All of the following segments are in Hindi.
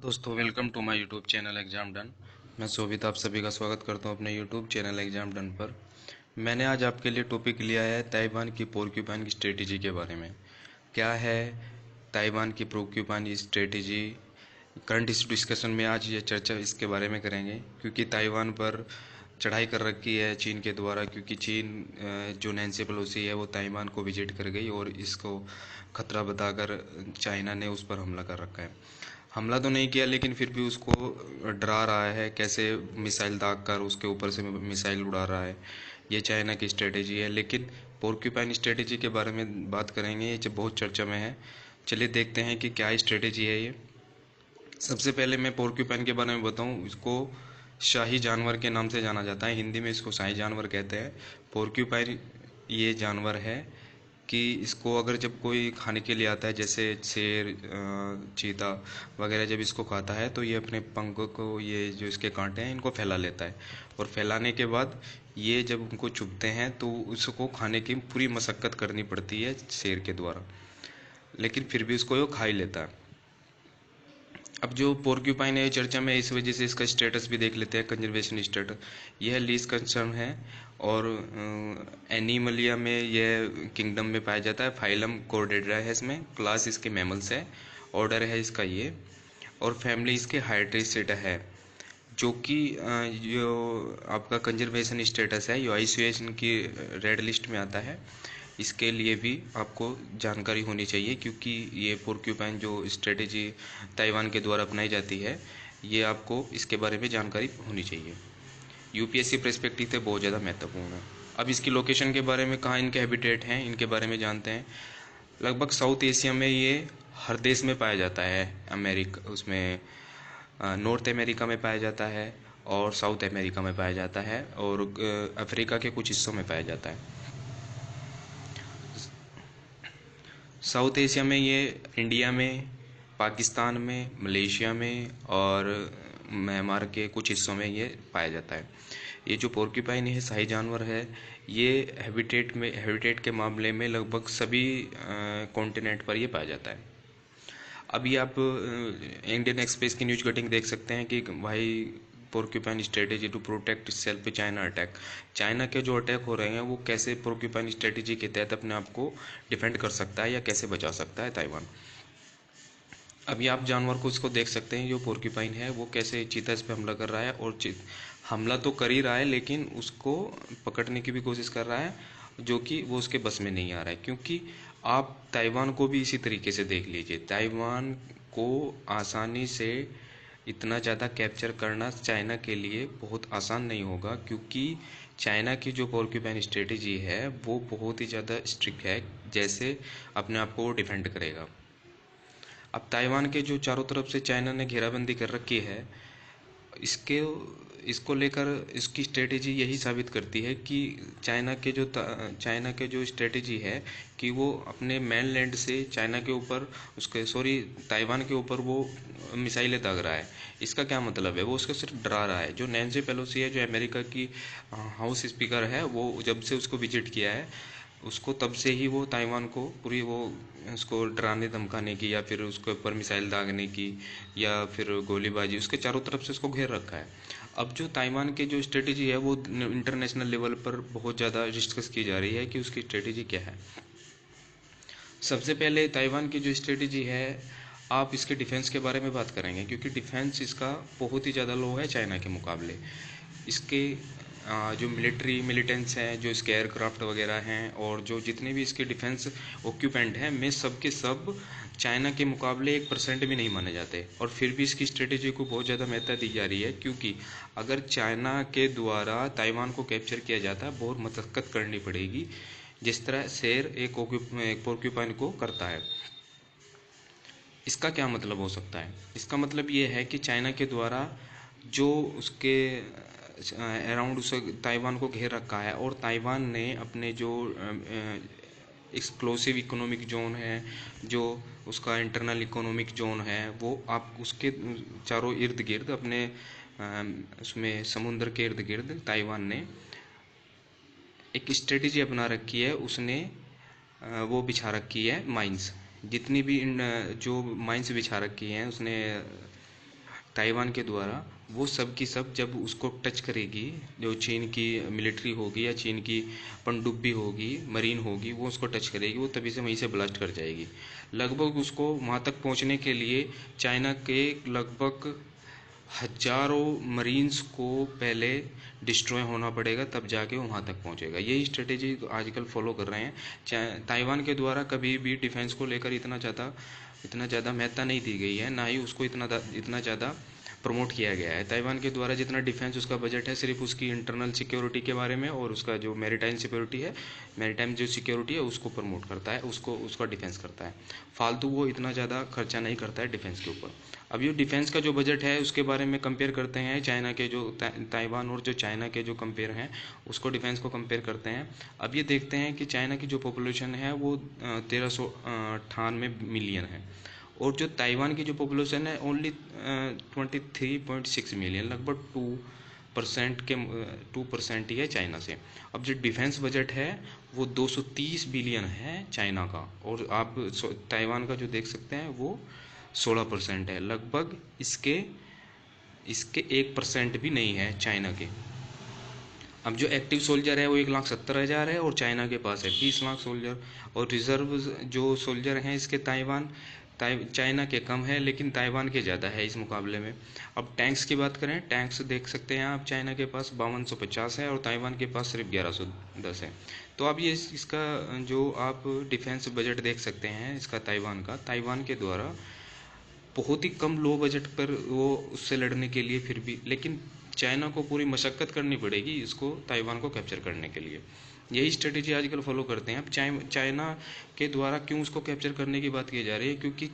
दोस्तों welcome to my YouTube channel Exam Done. मैं शोभित आप सभी का स्वागत करता हूं अपने यूट्यूब चैनल एग्जाम डन पर। मैंने आज आपके लिए टॉपिक लिया है ताइवान की पोर्क्यूपाइन की स्ट्रेटेजी के बारे में। क्या है ताइवान की पोर्क्यूपाइन की स्ट्रेटेजी? करंट इशू डिस्कशन में आज ये चर्चा इसके बारे में करेंगे, क्योंकि ताइवान पर चढ़ाई कर रखी है चीन के द्वारा। क्योंकि चीन जो नैन्सी पेलोसी है वो ताइवान को विजिट कर गई और इसको खतरा बताकर चाइना ने उस पर हमला कर रखा है। हमला तो नहीं किया, लेकिन फिर भी उसको डरा रहा है, कैसे मिसाइल दाग कर उसके ऊपर से मिसाइल उड़ा रहा है। ये चाइना की स्ट्रेटेजी है। लेकिन पोर्क्यूपाइन स्ट्रेटेजी के बारे में बात करेंगे, ये बहुत चर्चा में है। चलिए देखते हैं कि क्या स्ट्रेटेजी है ये। सबसे पहले मैं पोर्क्यूपाइन के बारे में बताऊं। इसको शाही जानवर के नाम से जाना जाता है, हिंदी में इसको शाही जानवर कहते हैं। पोर्क्यूपाइन ये जानवर है कि इसको अगर जब कोई खाने के लिए आता है, जैसे शेर, चीता वगैरह, जब इसको खाता है तो ये अपने पंख को, ये जो इसके कांटे हैं, इनको फैला लेता है। और फैलाने के बाद ये जब उनको चुभते हैं तो उसको खाने की पूरी मशक्कत करनी पड़ती है शेर के द्वारा, लेकिन फिर भी उसको वो खा ही लेता है। अब जो पोर्क्यूपाइन है चर्चा में इस वजह से इसका स्टेटस भी देख लेते हैं, कंजर्वेशन स्टेटस। यह लीस्ट कंसर्न है और एनिमलिया में यह किंगडम में पाया जाता है। फाइलम कोर्डेड्रा है इसमें, क्लास इसके मैमल्स है, ऑर्डर है इसका ये, और फैमिली इसके हाइड्रेसिटा है। जो कि जो आपका कंजर्वेशन स्टेटस है, जो IUCN की रेड लिस्ट में आता है, इसके लिए भी आपको जानकारी होनी चाहिए। क्योंकि ये पोर्क्यूपाइन जो स्ट्रेटेजी ताइवान के द्वारा अपनाई जाती है, ये आपको इसके बारे में जानकारी होनी चाहिए। UPSC पर्सपेक्टिव से बहुत ज़्यादा महत्वपूर्ण है। अब इसकी लोकेशन के बारे में, कहाँ इनके हैबिटेट हैं, इनके बारे में जानते हैं। लगभग साउथ एशिया में ये हर देश में पाया जाता है। अमेरिका, उसमें नॉर्थ अमेरिका में पाया जाता है, और साउथ अमेरिका में पाया जाता है, और अफ्रीका के कुछ हिस्सों में पाया जाता है। साउथ एशिया में ये इंडिया में, पाकिस्तान में, मलेशिया में और म्यांमार के कुछ हिस्सों में ये पाया जाता है। ये जो पोर्क्यूपाइन है शाही जानवर है। ये हैबिटेट के मामले में लगभग सभी कॉन्टिनेंट पर ये पाया जाता है। अभी आप इंडियन एक्सप्रेस की न्यूज कटिंग देख सकते हैं कि भाई porcupine strategy to protect self China attack. China के जो अटैक हो रहे हैं वो कैसे पोर्क्यूपाइन स्ट्रेटेजी के तहत अपने आप को डिफेंड कर सकता है या कैसे बचा सकता है ताइवान। अभी आप जानवर को इसको देख सकते हैं, जो पोर्क्यूपाइन है वो कैसे चीता इस पर हमला कर रहा है, और हमला तो कर ही रहा है लेकिन उसको पकड़ने की भी कोशिश कर रहा है, जो कि वो उसके बस में नहीं आ रहा है। क्योंकि आप ताइवान को भी इसी तरीके से देख लीजिए। ताइवान को आसानी से इतना ज़्यादा कैप्चर करना चाइना के लिए बहुत आसान नहीं होगा, क्योंकि चाइना की जो पोर्क्यूपाइन स्ट्रेटेजी है वो बहुत ही ज़्यादा स्ट्रिक्ट है, जैसे अपने आप को वो डिफेंड करेगा। अब ताइवान के जो चारों तरफ से चाइना ने घेराबंदी कर रखी है, इसके इसको लेकर इसकी स्ट्रेटेजी यही साबित करती है कि चाइना के जो स्ट्रेटेजी है कि वो अपने मेनलैंड से चाइना के ऊपर, ताइवान के ऊपर वो मिसाइलें दाग रहा है। इसका क्या मतलब है? वो उसको सिर्फ डरा रहा है। जो नैन्सी पेलोसी है, जो अमेरिका की हाउस स्पीकर है, वो जब से उसको विजिट किया है, उसको तब से ही वो ताइवान को पूरी वो उसको डराने धमकाने की, या फिर उसके ऊपर मिसाइल दागने की, या फिर गोलीबाजी, उसके चारों तरफ से उसको घेर रखा है। अब जो ताइवान के जो स्ट्रेटेजी है वो इंटरनेशनल लेवल पर बहुत ज़्यादा डिस्कस की जा रही है कि उसकी स्ट्रेटेजी क्या है। सबसे पहले ताइवान की जो स्ट्रेटेजी है, आप इसके डिफेंस के बारे में बात करेंगे, क्योंकि डिफेंस इसका बहुत ही ज़्यादा लो है चाइना के मुकाबले। इसके जो मिलिटेंट्स हैं, जो इसके एयरक्राफ्ट वगैरह हैं, और जो जितने भी इसके डिफेंस ऑक्यूपेंट हैं, में सब के सब चाइना के मुकाबले 1% भी नहीं माने जाते। और फिर भी इसकी स्ट्रेटेजी को बहुत ज़्यादा महत्ता दी जा रही है, क्योंकि अगर चाइना के द्वारा ताइवान को कैप्चर किया जाता है, बहुत मशक्कत करनी पड़ेगी, जिस तरह शेर एक पोर्क्यूपाइन को करता है। इसका क्या मतलब हो सकता है? इसका मतलब ये है कि चाइना के द्वारा जो उसके अराउंड उस ताइवान को घेर रखा है, और ताइवान ने अपने जो एक्सक्लूसिव इकोनॉमिक जोन है, जो उसका इंटरनल इकोनॉमिक जोन है, वो आप उसके चारों इर्द गिर्द अपने उसमें समुद्र के इर्द गिर्द ताइवान ने एक स्ट्रेटेजी अपना रखी है। उसने वो बिछा रखी है माइंस, जितनी भी जो माइंस बिछा रखी हैं उसने ताइवान के द्वारा वो सब की सब जब उसको टच करेगी, जो चीन की मिलिट्री होगी या चीन की पनडुब्बी होगी, मरीन होगी, वो उसको टच करेगी, वो तभी से वहीं से ब्लास्ट कर जाएगी। लगभग उसको वहाँ तक पहुँचने के लिए चाइना के लगभग हजारों मरीन्स को पहले डिस्ट्रॉय होना पड़ेगा, तब जाके वो वहाँ तक पहुँचेगा। यही स्ट्रेटेजी आजकल फॉलो कर रहे हैं। ताइवान के द्वारा कभी भी डिफेंस को लेकर इतना ज़्यादा महत्ता नहीं दी गई है, ना ही उसको इतना ज़्यादा प्रमोट किया गया है। ताइवान के द्वारा जितना डिफेंस उसका बजट है सिर्फ उसकी इंटरनल सिक्योरिटी के बारे में और उसका जो मैरीटाइम सिक्योरिटी है, मैरीटाइम जो सिक्योरिटी है उसको प्रमोट करता है, उसका डिफेंस करता है। फालतू वो इतना ज़्यादा खर्चा नहीं करता है डिफेंस के ऊपर। अब ये डिफेंस का जो बजट है उसके बारे में कंपेयर करते हैं चाइना के जो ताइवान और जो चाइना के जो कंपेयर हैं उसको डिफेंस को कंपेयर करते हैं। अब ये देखते हैं कि चाइना की जो पॉपुलेशन है वो 1398 मिलियन है और जो ताइवान की जो पॉपुलेशन है ओनली 23.6 मिलियन, लगभग 2% ही है चाइना से। अब जो डिफेंस बजट है वो 230 बिलियन है चाइना का, और आप ताइवान का जो देख सकते हैं वो 16% है। लगभग इसके इसके 1% भी नहीं है चाइना के। अब जो एक्टिव सोल्जर है वो 1,70,000 है और चाइना के पास है 20 लाख सोल्जर। और रिजर्व जो सोल्जर हैं इसके चाइना के कम है लेकिन ताइवान के ज़्यादा है इस मुकाबले में। अब टैंक्स की बात करें, टैंक्स देख सकते हैं आप, चाइना के पास 5250 है और ताइवान के पास सिर्फ 1110 है। तो अब ये इसका जो आप डिफेंस बजट देख सकते हैं इसका ताइवान के द्वारा बहुत ही कम लो बजट पर वो उससे लड़ने के लिए, फिर भी लेकिन चाइना को पूरी मशक्क़त करनी पड़ेगी इसको ताइवान को कैप्चर करने के लिए। यही स्ट्रेटेजी आजकल फॉलो करते हैं। अब चाइना के द्वारा क्यों उसको कैप्चर करने की बात की जा रही है, क्योंकि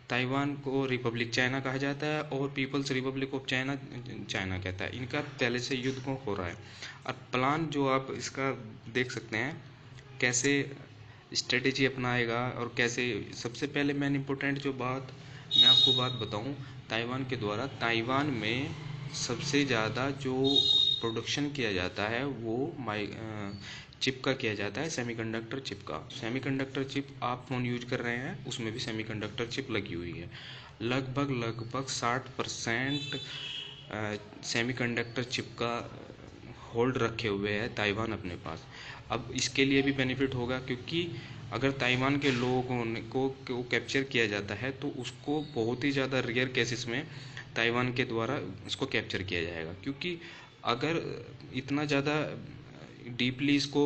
ताइवान को रिपब्लिक चाइना कहा जाता है और People's Republic of China China कहता है। इनका पहले से युद्ध को हो रहा है। और प्लान जो आप इसका देख सकते हैं कैसे स्ट्रेटेजी अपनाएगा और कैसे, सबसे पहले मेन इम्पोर्टेंट जो बात मैं आपको बात बताऊं, ताइवान के द्वारा ताइवान में सबसे ज़्यादा जो प्रोडक्शन किया जाता है वो चिप का किया जाता है, सेमीकंडक्टर चिप का। सेमीकंडक्टर चिप आप फ़ोन यूज कर रहे हैं उसमें भी सेमीकंडक्टर चिप लगी हुई है। लगभग 60% सेमीकंडक्टर चिप का होल्ड रखे हुए है ताइवान अपने पास। अब इसके लिए भी बेनिफिट होगा क्योंकि अगर ताइवान के लोगों को कैप्चर किया जाता है तो उसको बहुत ही ज़्यादा रेयर केसेस में ताइवान के द्वारा उसको कैप्चर किया जाएगा, क्योंकि अगर इतना ज़्यादा डीपली इसको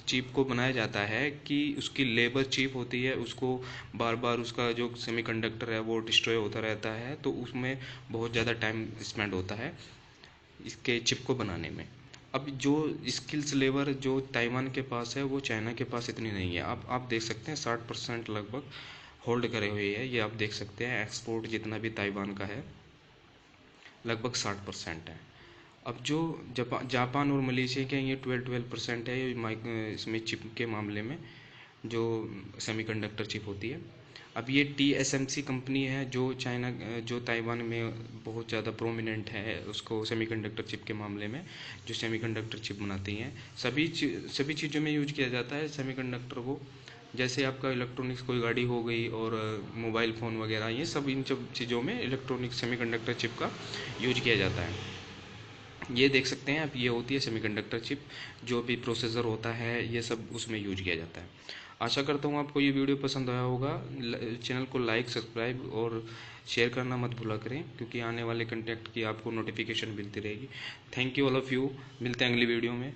चिप को बनाया जाता है कि उसकी लेबर चीप होती है, उसको बार बार उसका जो सेमीकंडक्टर है वो डिस्ट्रॉय होता रहता है, तो उसमें बहुत ज़्यादा टाइम स्पेंड होता है इसके चिप को बनाने में। अब जो स्किल्स लेबर जो ताइवान के पास है वो चाइना के पास इतनी नहीं है। आप देख सकते हैं 60% लगभग होल्ड करे हुए है, ये आप देख सकते हैं। एक्सपोर्ट जितना भी ताइवान का है लगभग 60% है। अब जो जापान और मलेशिया के ये 12% है इसमें चिप के मामले में, जो सेमीकंडक्टर चिप होती है। अब ये TSMC कंपनी है जो जो ताइवान में बहुत ज़्यादा प्रोमिनेंट है उसको सेमीकंडक्टर चिप के मामले में, जो सेमीकंडक्टर चिप बनाती हैं। सभी चीज़ों में यूज किया जाता है सेमीकंडक्टर को। जैसे आपका इलेक्ट्रॉनिक्स कोई गाड़ी हो गई और मोबाइल फ़ोन वगैरह, ये सब इन सब चीज़ों में इलेक्ट्रॉनिक सेमीकंडक्टर चिप का यूज किया जाता है। ये देख सकते हैं आप, ये होती है सेमीकंडक्टर चिप, जो भी प्रोसेसर होता है ये सब उसमें यूज किया जाता है। आशा करता हूँ आपको ये वीडियो पसंद आया होगा। चैनल को लाइक, सब्सक्राइब और शेयर करना मत भूला करें, क्योंकि आने वाले कंटेंट की आपको नोटिफिकेशन मिलती रहेगी। Thank you all of you, मिलते हैं अगली वीडियो में।